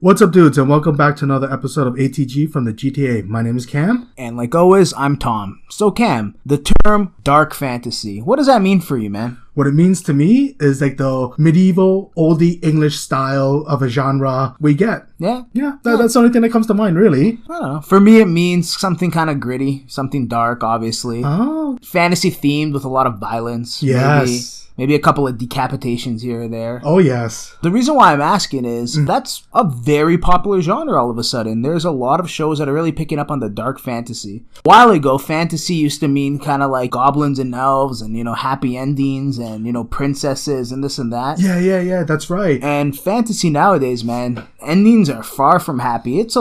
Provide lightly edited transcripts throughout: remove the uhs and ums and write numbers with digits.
What's up, dudes, and welcome back to another episode of ATG from the GTA. My name is Cam. And like always, I'm Tom. So Cam, the term dark fantasy, what does that mean for you, man? What it means to me is like the medieval, oldie English style of a genre we get. Yeah? That's the only thing that comes to mind, really. I don't know. For me, it means something kind of gritty, something dark, obviously. Oh. Fantasy themed with a lot of violence. Yes. Maybe a couple of decapitations here or there. Oh, yes. The reason why I'm asking is that's a very popular genre all of a sudden. There's a lot of shows that are really picking up on the dark fantasy. A while ago, fantasy used to mean kind of like goblins and elves and, happy endings and, princesses and this and that. Yeah, that's right. And fantasy nowadays, man, endings are far from happy. It's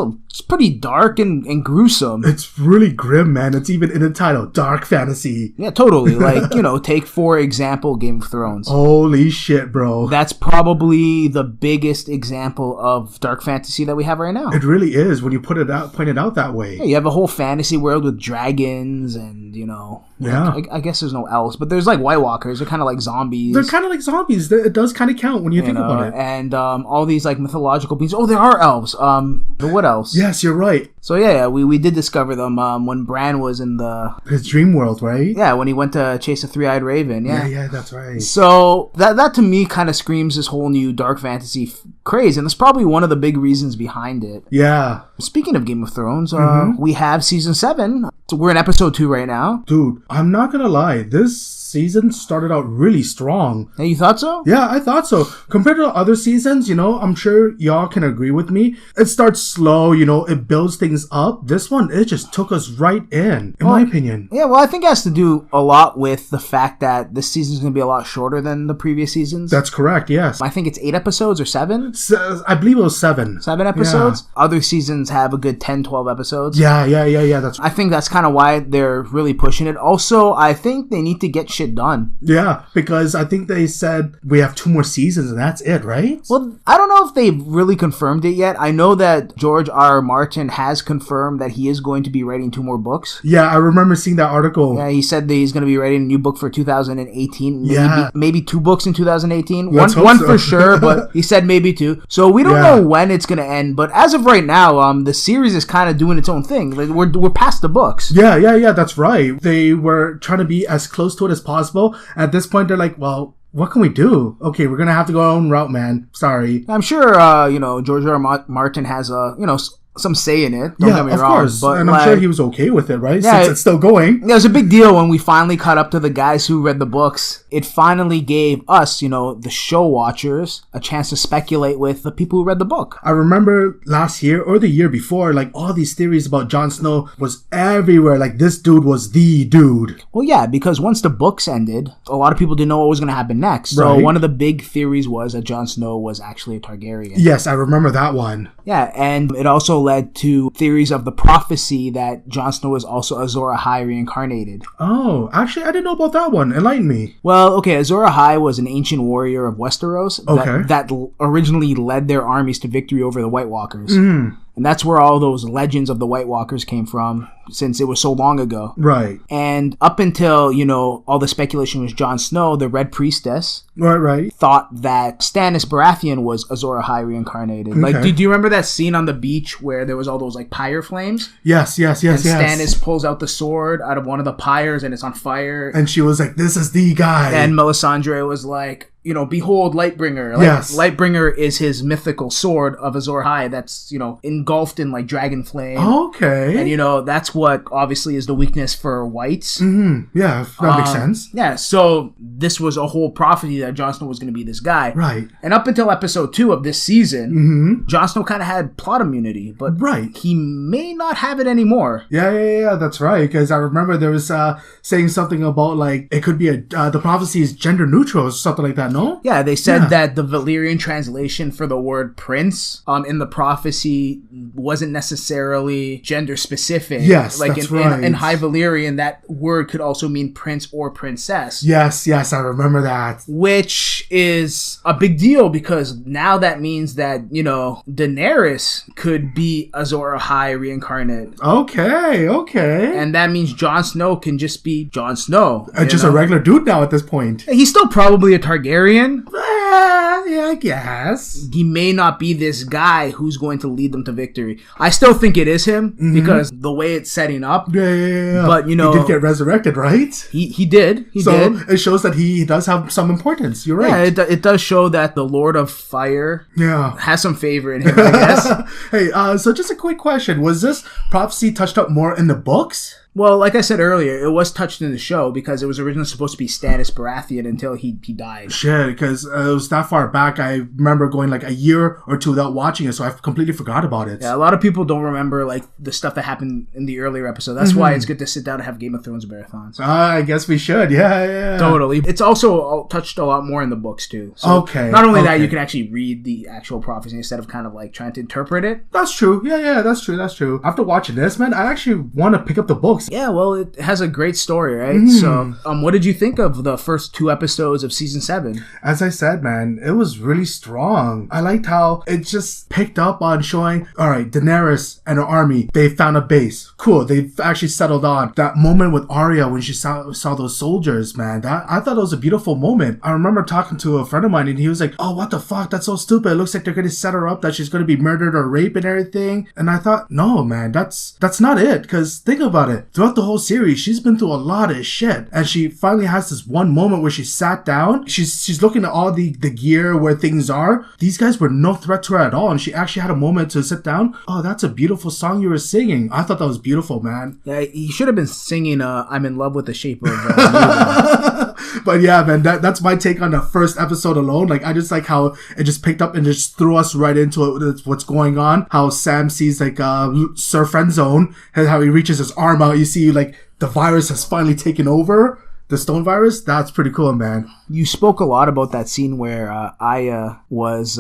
pretty dark and gruesome. It's really grim, man. It's even in the title, Dark Fantasy. Yeah, totally. Like, take, for example, Game of Thrones. Holy shit, bro. That's probably the biggest example of dark fantasy that we have right now. It really is when you point it out that way. Yeah, you have a whole fantasy world with dragons and, Yeah. I guess there's no elves, but there's like White Walkers. They're kind of like zombies. They're kind of like zombies. It does kind of count when you think about it. And all these like mythological beings. Oh, there are elves. But what else? Yes, you're right. So yeah, we did discover them when Bran was in his dream world, right? Yeah, when he went to chase a three-eyed raven. Yeah, that's right. So that to me kind of screams this whole new dark fantasy craze, and that's probably one of the big reasons behind it. Yeah. Speaking of Game of Thrones, we have season 7. So we're in episode 2 right now. Dude, I'm not gonna lie. This season started out really strong. Hey, you thought so? Yeah, I thought so. Compared to other seasons, I'm sure y'all can agree with me. It starts slow, it builds things up. This one, it just took us right in my opinion. Yeah, well, I think it has to do a lot with the fact that this season's going to be a lot shorter than the previous seasons. That's correct, yes. I think it's 8 episodes or 7? I believe it was 7. 7 episodes? Yeah. Other seasons have a good 10, 12 episodes. Yeah. I think that's kind of why they're really pushing it. Also, I think they need to get shit done. Yeah, because I think they said we have 2 more seasons and that's it, right? Well, I don't know if they've really confirmed it yet. I know that George R. Martin has confirmed that he is going to be writing 2 more books. Yeah, I remember seeing that article. Yeah, he said that he's going to be writing a new book for 2018. Maybe 2 books in 2018. One so. for sure, but he said maybe 2. So we don't know when it's going to end. But as of right now, the series is kind of doing its own thing. Like, we're past the books. Yeah, that's right. They were trying to be as close to it as possible. At this point, they're like, well, what can we do? Okay, we're gonna have to go our own route, man. Sorry. I'm sure, George R. Martin has some say in it. Don't get me wrong. Of course. But and I'm sure he was okay with it, right? Yeah, since it's still going. Yeah, it was a big deal when we finally caught up to the guys who read the books. It finally gave us, the show watchers, a chance to speculate with the people who read the book. I remember last year or the year before, like all these theories about Jon Snow was everywhere. Like this dude was the dude. Well, yeah, because once the books ended, a lot of people didn't know what was going to happen next. So one of the big theories was that Jon Snow was actually a Targaryen. Yes, I remember that one. Yeah, and it also led to theories of the prophecy that Jon Snow is also Azor Ahai reincarnated. Oh, actually, I didn't know about that one. Enlighten me. Well, okay, Azor Ahai was an ancient warrior of Westeros that originally led their armies to victory over the White Walkers. And that's where all those legends of the White Walkers came from, since it was so long ago. Right. And up until, all the speculation was Jon Snow, the Red Priestess, right, thought that Stannis Baratheon was Azor Ahai reincarnated. Okay. Like, do you remember that scene on the beach where there was all those, like, pyre flames? Yes. And Stannis pulls out the sword out of one of the pyres and it's on fire. And she was like, this is the guy. And Melisandre was like, behold Lightbringer. Like, yes. Lightbringer is his mythical sword of Azor Ahai that's, engulfed in, like, dragon flame. Okay. And, that's what obviously is the weakness for whites. Mm-hmm. Yeah, that makes sense. Yeah, so this was a whole prophecy that Jon Snow was going to be this guy. Right. And up until episode 2 of this season, Jon Snow kind of had plot immunity, but he may not have it anymore. Yeah, that's right. Because I remember there was saying something about, like, it could be the prophecy is gender neutral or something like that, no? Yeah, they said that the Valyrian translation for the word prince in the prophecy wasn't necessarily gender specific. Yes, like that's right. In High Valyrian, that word could also mean prince or princess. Yes, I remember that. Which is a big deal because now that means that, Daenerys could be Azor Ahai reincarnate. Okay. And that means Jon Snow can just be Jon Snow. Just a regular dude now at this point. He's still probably a Targaryen. yeah, I guess. He may not be this guy who's going to lead them to victory. I still think it is him because the way it's setting up. Yeah. But, you know... He did get resurrected, right? He did. He did. It shows that he does have some importance. You're right. Yeah, it does show that the Lord of Fire has some favor in him, I guess. Hey, so just a quick question. Was this prophecy touched up more in the books? Well, like I said earlier, it was touched in the show because it was originally supposed to be Stannis Baratheon until he died. Shit, because it was that far back. I remember going like a year or two without watching it, so I completely forgot about it. Yeah, a lot of people don't remember like the stuff that happened in the earlier episode. That's why it's good to sit down and have Game of Thrones marathons. I guess we should. Yeah. Totally. It's also touched a lot more in the books too. So okay. Not only that, you can actually read the actual prophecy instead of kind of like trying to interpret it. That's true. Yeah, that's true. After watching this, man, I actually want to pick up the books. Yeah, well, it has a great story, right? So, what did you think of the first 2 episodes of season 7? As I said, man, it was really strong. I liked how it just picked up on showing, all right, Daenerys and her army, they found a base. Cool, they've actually settled on. That moment with Arya when she saw those soldiers, man, I thought it was a beautiful moment. I remember talking to a friend of mine and he was like, oh, what the fuck? That's so stupid. It looks like they're going to set her up that she's going to be murdered or raped and everything. And I thought, no, man, that's not it. Because think about it. Throughout the whole series, she's been through a lot of shit, and she finally has this one moment where she sat down. She's looking at all the gear where things are. These guys were no threat to her at all, and she actually had a moment to sit down. Oh, that's a beautiful song you were singing. I thought that was beautiful, man. Yeah, you should have been singing I'm in love with the shape of But yeah, man, that's my take on the first episode alone. Like, I just like how it just picked up and just threw us right into it, what's going on. How Sam sees like Sir Friendzone, and how he reaches his arm out. You see like the virus has finally taken over. The stone virus? That's pretty cool, man. You spoke a lot about that scene where Aya was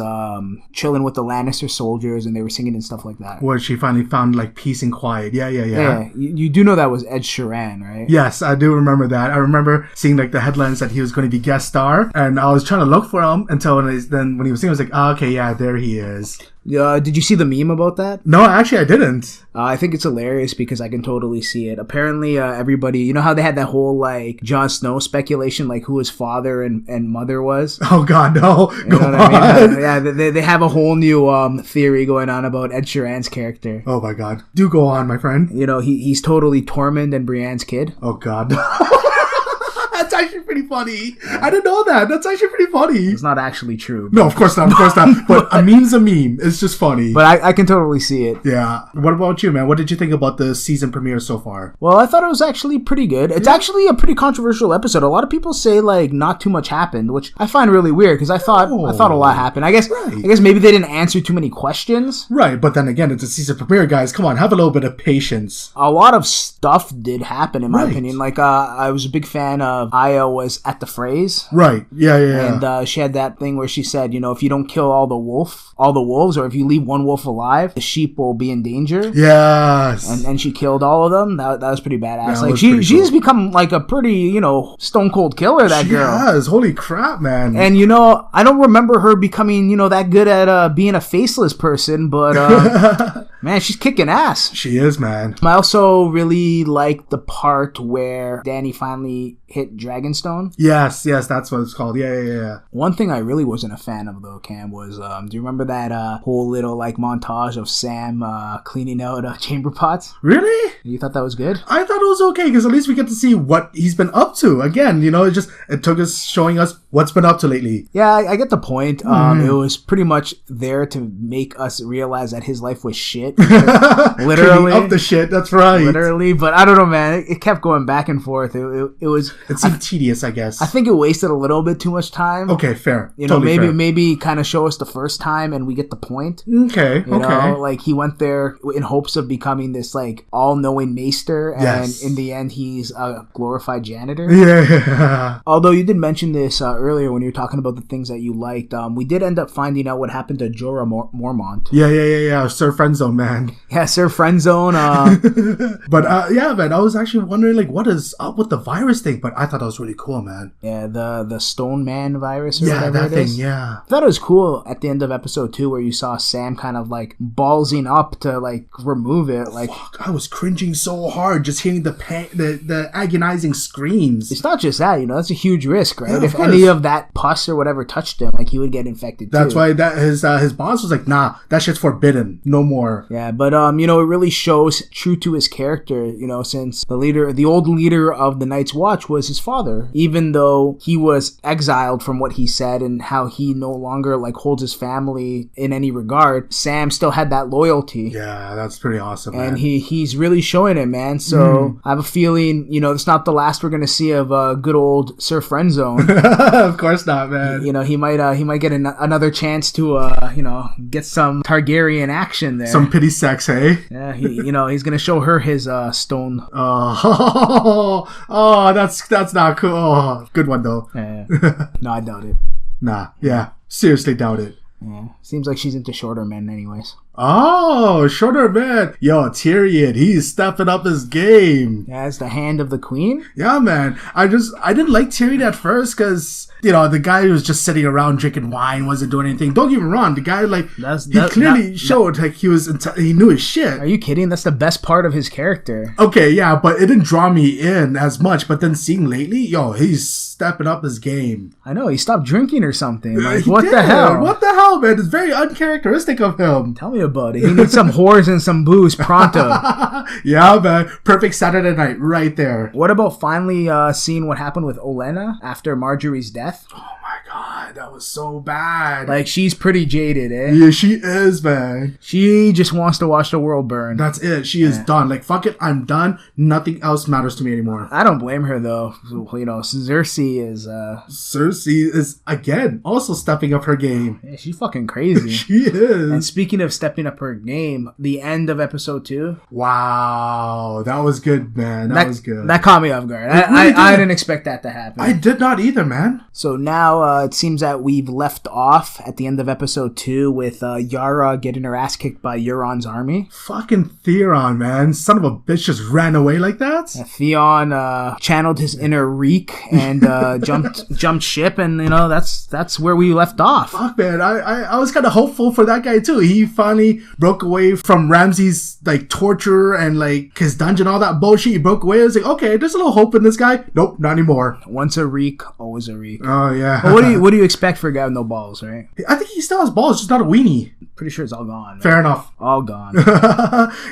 chilling with the Lannister soldiers and they were singing and stuff like that. Where she finally found like peace and quiet. Yeah. You do know that was Ed Sheeran, right? Yes, I do remember that. I remember seeing like the headlines that he was going to be guest star, and I was trying to look for him until when he was singing, I was like, oh, okay, yeah, there he is. Did you see the meme about that? No, actually, I didn't. I think it's hilarious because I can totally see it. Apparently, everybody, you know how they had that whole like Jon Snow speculation, like who his father and mother was? Oh God, no! You know what I mean? Yeah, they have a whole new theory going on about Ed Sheeran's character. Oh my God, do go on, my friend. You know, he's totally Tormund and Brienne's kid. Oh God. That's actually pretty funny. I didn't know that. That's actually pretty funny. It's not actually true. No, of course not. But a meme's a meme. It's just funny. But I can totally see it. Yeah. What about you, man? What did you think about the season premiere so far? Well, I thought it was actually pretty good. It's actually a pretty controversial episode. A lot of people say like not too much happened, which I find really weird because I thought a lot happened. I guess maybe they didn't answer too many questions. Right, but then again, it's a season premiere, guys. Come on, have a little bit of patience. A lot of stuff did happen, in my opinion. Like I was a big fan of Aya was at the phrase. Right. Yeah. And she had that thing where she said, you know, if you don't kill all the wolves, or if you leave one wolf alive, the sheep will be in danger. Yes. And she killed all of them. That was pretty badass. Yeah, like she's become like a pretty, you know, stone cold killer, that girl. Yes. Holy crap, man. And you know, I don't remember her becoming, you know, that good at being a faceless person, but man, she's kicking ass. She is, man. I also really like the part where Dany finally hit Dragonstone. Yes, that's what it's called. Yeah. One thing I really wasn't a fan of, though, Cam, was do you remember that whole little like montage of Sam cleaning out chamber pots? Really? You thought that was good? I thought it was okay because at least we get to see what he's been up to. Again, you know, it took us showing us what's been up to lately. Yeah, I get the point. It was pretty much there to make us realize that his life was shit. Literally up the shit. That's right. Literally, but I don't know, man. It kept going back and forth. It seemed tedious, I guess. I think it wasted a little bit too much time. Okay, fair. You know, totally maybe kind of show us the first time and we get the point. Okay. You know, like he went there in hopes of becoming this like all-knowing maester, and in the end he's a glorified janitor. Yeah. Although you did mention this earlier when you were talking about the things that you liked, we did end up finding out what happened to Jorah Mormont. Yeah. Sir Friendzone, man. Yeah, Sir Friendzone. But yeah, man, I was actually wondering, like, what is up with the virus thing? But I thought that was really cool, man. Yeah, the Stone Man virus or Yeah, whatever that it thing, is. yeah. I thought it was cool at the end of episode 2 where you saw Sam kind of like ballsing up to like remove it. Like, Fuck, I was cringing so hard just hearing the agonizing screams. it's not just that, you know, that's a huge risk, right? Yeah, If of course. any of that pus or whatever touched him, like he would get infected That's too. why his boss was like, nah, that shit's forbidden. No more. Yeah, but you know, it really shows true to his character, you know, since the old leader of the Night's Watch was his father. Even though he was exiled from what he said and how he no longer like holds his family in any regard, Sam still had that loyalty. Yeah, that's pretty awesome, man. And he's really showing it, man. So I have a feeling, you know, it's not the last we're gonna see of good old Sir Friendzone. Of course not, man. You know, he might get another chance to you know, get some Targaryen action there. Some pity sex, hey? Yeah, you know, he's gonna show her his stone. Oh, that's not cool. Oh, good one though. Yeah. No, I doubt it. Nah, yeah, seriously doubt it. Yeah, seems like she's into shorter men, anyways. Oh, shorter man. Yo, Tyrion, he's stepping up his game. Yeah, it's the hand of the queen. Yeah, man. I didn't like Tyrion at first because, you know, the guy was just sitting around drinking wine, wasn't doing anything. Don't get me wrong. The guy, like, he clearly showed like he knew his shit. Are you kidding? That's the best part of his character. Okay, yeah, but it didn't draw me in as much. But then seeing lately, yo, he's stepping up his game. I know, he stopped drinking or something. Like, He what did. the hell? What the hell, man? It's very uncharacteristic of him. Tell me about it. He needs some whores and some booze pronto. Yeah, man. Perfect Saturday night right there. What about finally seeing what happened with Olenna after Marjorie's death? Oh my god, that was so bad. Like, she's pretty jaded, eh? Yeah, she is, man. She just wants to watch the world burn. That's it. She is done. Like, fuck it, I'm done. Nothing else matters to me anymore. I don't blame her, though. You know, Cersei is... Cersei is, again, also stepping up her game. Yeah, she's fucking crazy. She is. And speaking of stepping up her game, the end of episode 2. Wow. That was good, man. That was good. That caught me off guard. I didn't expect that to happen. I did not either, man. So now it seems that we've left off at the end of episode 2 with Yara getting her ass kicked by Euron's army. Fucking Theon, man. Son of a bitch just ran away like that. Theon channeled his inner reek and jumped ship, and you know that's where we left off. Fuck, man. I was kind of hopeful for that guy too. He finally broke away from Ramsay's like torture and like his dungeon, all that bullshit. He broke away. I was like, okay, there's a little hope in this guy. Nope, not anymore. Once a reek, always a reek. Oh yeah. Well, what do you expect for a guy with no balls, right? I think he still has balls, just not a weenie. Pretty sure it's all gone. Man. Fair enough. All gone.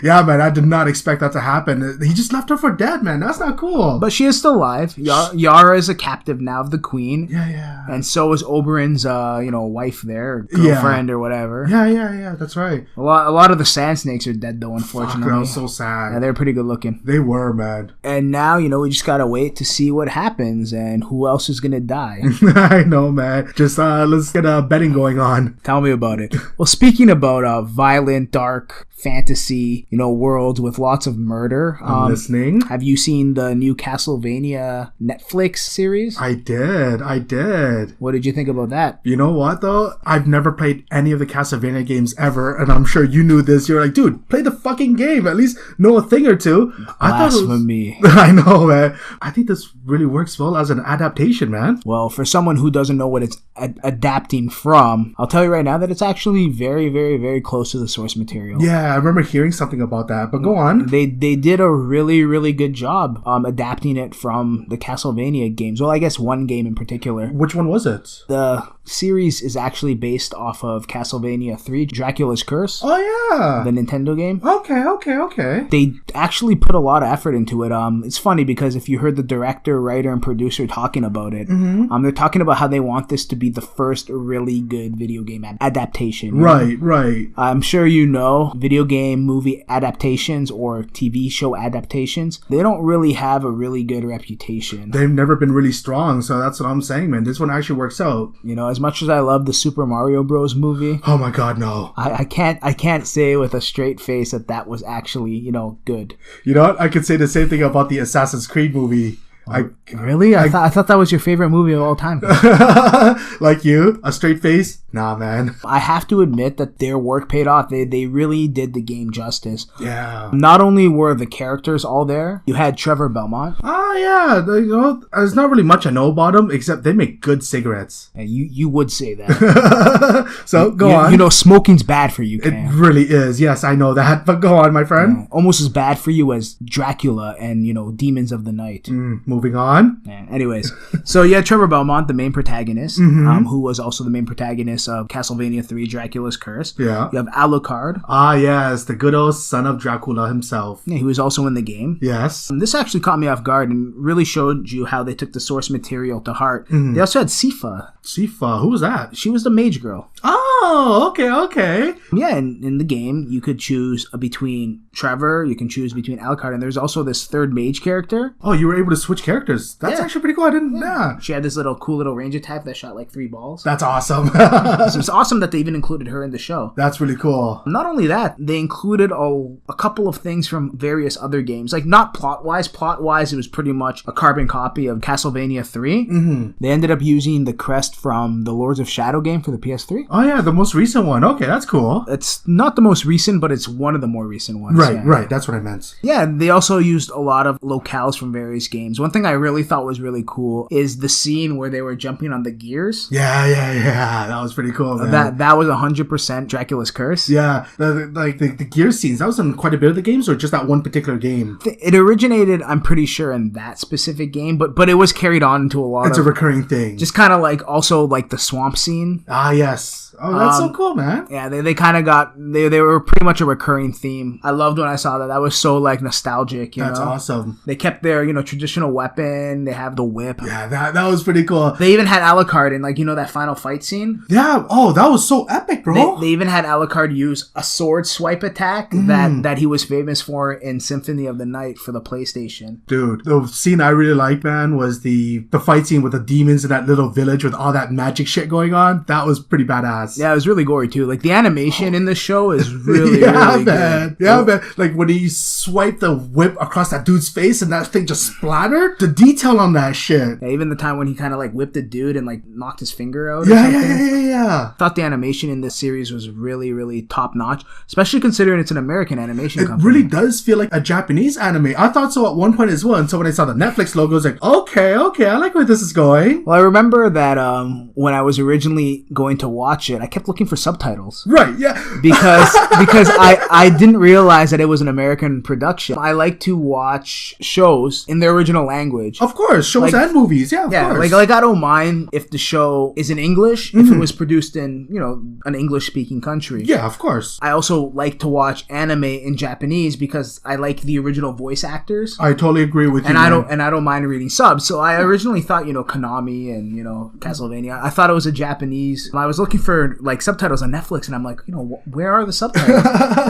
Yeah, man, I did not expect that to happen. He just left her for dead, man. That's not cool. But she is still alive. Yara is a captive now of the queen. Yeah. And so is Oberyn's, wife there, or girlfriend or whatever. Yeah. That's right. A lot of the Sand Snakes are dead though, unfortunately. Fuck, that was so sad. Yeah, they're pretty good looking. They were, man. And now, we just gotta wait to see what happens and who else is gonna die. I know, man. Just let's get a betting going on. Tell me about it. Well, speaking about violent, dark fantasy, worlds with lots of murder. I'm listening. Have you seen the new Castlevania Netflix series? I did. What did you think about that? You know what, though? I've never played any of the Castlevania games ever, and I'm sure you knew this. You're like, dude, play the fucking game. At least know a thing or two. Blasphemy. I know, man. I think this really works well as an adaptation, man. Well, for someone who doesn't know what it's adapting from, I'll tell you right now that it's actually very, very, very close to the source material. Yeah, I remember hearing something about that, but go on. They did a really, really good job adapting it from the Castlevania games. Well, I guess one game in particular. Which one was it? The series is actually based off of Castlevania 3, Dracula's Curse. Oh, yeah. The Nintendo game. Okay. They actually put a lot of effort into it. It's funny because if you heard the director, writer, and producer talking about it, they're talking about how they want this to be the first really good video game adaptation. Right. I'm sure video game movie adaptations or TV show adaptations, they don't really have a really good reputation. They've never been really strong, so that's what I'm saying, man. This one actually works out. As much as I love the Super Mario Bros. Movie, oh my god, no. I can't say with a straight face that was actually, good. You know what? I could say the same thing about the Assassin's Creed movie. Really? I thought that was your favorite movie of all time. Like you, a straight face? Nah, man. I have to admit that their work paid off. They really did the game justice. Yeah. Not only were the characters all there, you had Trevor Belmont. Oh, yeah. There's not really much I know about them, except they make good cigarettes. Yeah, you would say that. So, go on. You know, smoking's bad for you, Cam. It really is. Yes, I know that. But go on, my friend. Yeah, almost as bad for you as Dracula and, Demons of the Night. Moving on. Yeah, anyways, so yeah, Trevor Belmont, the main protagonist, who was also the main protagonist of Castlevania 3, Dracula's Curse. Yeah. You have Alucard. Ah, yes. The good old son of Dracula himself. Yeah, he was also in the game. Yes. This actually caught me off guard and really showed you how they took the source material to heart. They also had Sifa. Sifa, who was that? She was the mage girl. Oh, okay. Yeah, in the game, you could choose between Trevor, you can choose between Alucard, and there's also this third mage character. Oh, you were able to switch characters. That's actually pretty cool. I didn't know. Yeah. She had this cool little range attack that shot like 3 balls. That's awesome. So it's awesome that they even included her in the show. That's really cool. Not only that, they included a couple of things from various other games. Like, not plot-wise. Plot-wise, it was pretty much a carbon copy of Castlevania 3. They ended up using the crest from the Lords of Shadow game for the PS3. Oh, yeah, the most recent one. Okay, that's cool. It's not the most recent, but it's one of the more recent ones. Right. That's what I meant. Yeah, they also used a lot of locales from various games. One thing I really thought was really cool is the scene where they were jumping on the gears. Yeah. That was pretty cool, man. That was 100% Dracula's Curse. Yeah, the gear scenes, that was in quite a bit of the games, or just that one particular game? It originated, I'm pretty sure, in that specific game, but it was carried on into a lot It's a recurring thing. Just kind of also the swamp scene. Ah, yes. Oh, that's so cool, man. Yeah, they kind of they were pretty much a recurring theme. I loved when I saw that. That was so nostalgic, That's awesome. They kept their, traditional weapon. They have the whip. Yeah, that was pretty cool. They even had Alucard in that final fight scene. Yeah, oh, that was so epic, bro. They even had Alucard use a sword swipe attack that he was famous for in Symphony of the Night for the PlayStation. Dude, the scene I really liked, man, was the fight scene with the demons in that little village with all that magic shit going on. That was pretty badass. Yeah, it was really gory too. The animation in the show is really, really good. Yeah, man. When he swiped the whip across that dude's face and that thing just splattered. The detail on that shit. Yeah, even the time when he kind of whipped a dude and knocked his finger out. Yeah. I thought the animation in this series was really, really top notch, especially considering it's an American animation company. It really does feel like a Japanese anime. I thought so at one point as well. And so when I saw the Netflix logo, I was like, okay, I like where this is going. Well, I remember that when I was originally going to watch it, I kept looking for subtitles. Right, yeah. Because I didn't realize that it was an American production. I like to watch shows in their original language. Of course, shows and movies, of course. I don't mind if the show is in English, if it was produced in, an English-speaking country. Yeah, of course. I also like to watch anime in Japanese because I like the original voice actors. I totally agree with you. And I don't mind reading subs. So I originally thought, Konami and, Castlevania. I thought it was a Japanese. I was looking for subtitles on Netflix and I'm like, where are the subtitles?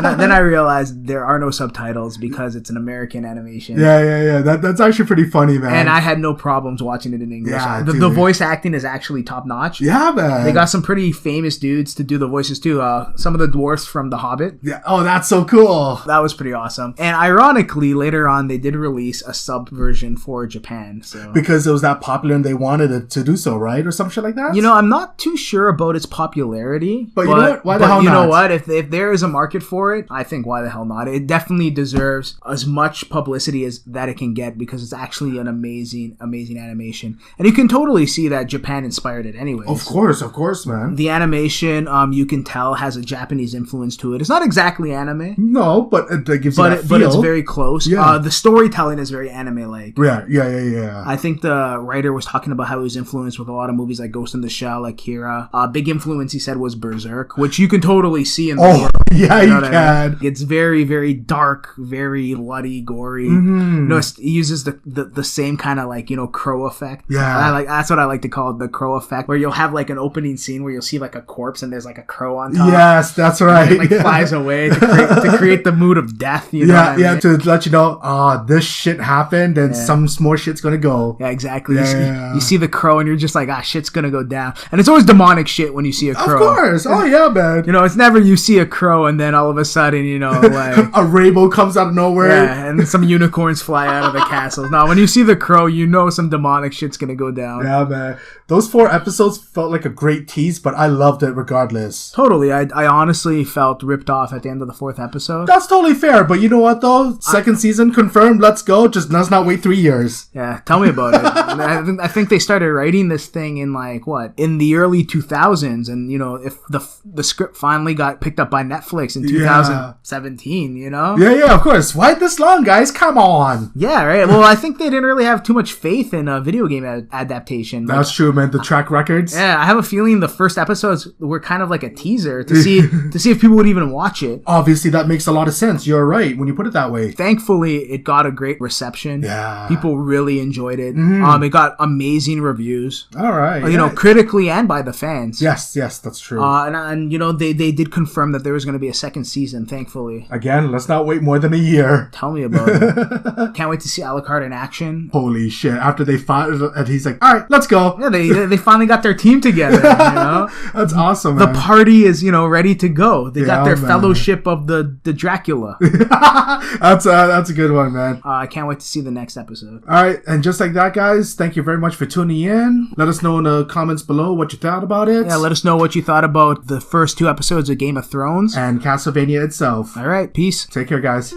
And then I realized there are no subtitles because it's an American animation. Yeah. That's actually pretty funny, man. And I had no problems watching it in English. Yeah, the voice acting is actually top notch. Yeah, man. They got some pretty famous dudes to do the voices too. Some of the dwarfs from The Hobbit. Yeah. Oh, that's so cool. That was pretty awesome. And ironically, later on, they did release a sub version for Japan. So because it was that popular and they wanted it to do so, right? Or some shit like that? I'm not too sure about its popularity. But you know what? Why the hell not? You know what? If there is a market for it, I think why the hell not? It definitely deserves as much publicity as that it can get because it's actually an amazing animation. And you can totally see that Japan inspired it anyways. Of course, man. The animation, you can tell, has a Japanese influence to it. It's not exactly anime. No, but it gives you that feel. But it's very close. Yeah. The storytelling is very anime-like. Yeah. I think the writer was talking about how he was influenced with a lot of movies like Ghost in the Shell, Akira. Big influence, he said, was Berserk, which you can totally see in the world. Yeah, you can. I mean? It's very, very dark, very bloody, gory. He uses the same kind of crow effect. Yeah. That's what I like to call it, the crow effect, where you'll have an opening scene where you'll see a corpse and there's a crow on top. Yes, that's right. And it flies away to create the mood of death. You know what I mean? To let you know, this shit happened and some more shit's gonna go. Yeah, exactly. You see the crow and you're just like, shit's gonna go down. And it's always demonic shit when you see a crow. crow. Of course. Oh, yeah, man. You know, it's never you see a crow and then all of a sudden, you know, like... a rainbow comes out of nowhere. Yeah, and some unicorns fly out of the castle. No, when you see the crow, you know some demonic shit's gonna go down. Yeah, man. Those 4 episodes felt like a great tease, but I loved it regardless. Totally. I honestly felt ripped off at the end of the 4th episode. That's totally fair, but you know what, though? Second season confirmed. Let's go. Just let's not wait 3 years. Yeah, tell me about it. I think they started writing this thing in, like, what? In the early 2000s, and, you know, if the script finally got picked up by Netflix in 2017, you know? Yeah, of course. Why this long, guys? Come on. Yeah, right. Well, I think they didn't really have too much faith in a video game adaptation. That's true, man. The track records. Yeah, I have a feeling the first episodes were kind of like a teaser to see if people would even watch it. Obviously, that makes a lot of sense. You're right when you put it that way. Thankfully, it got a great reception. Yeah. People really enjoyed it. Mm-hmm. It got amazing reviews. All right. You know, critically and by the fans. Yes, that's true. And you know, they did confirm that there was going to be a second season, thankfully. Again, let's not wait more than a year. Tell me about it. Can't wait to see Alucard in action. Holy shit. After they fought, and he's like, all right, let's go. Yeah, they finally got their team together, you know? That's awesome, man. The party is, you know, ready to go. They got their man. fellowship of the Dracula. That's a good one, man. I can't wait to see the next episode. All right, and just like that, guys, thank you very much for tuning in. Let us know in the comments below what you thought about it. Yeah, let us know what you thought about the first 2 episodes of Game of Thrones. And Castlevania itself. All right, peace. Take care, guys.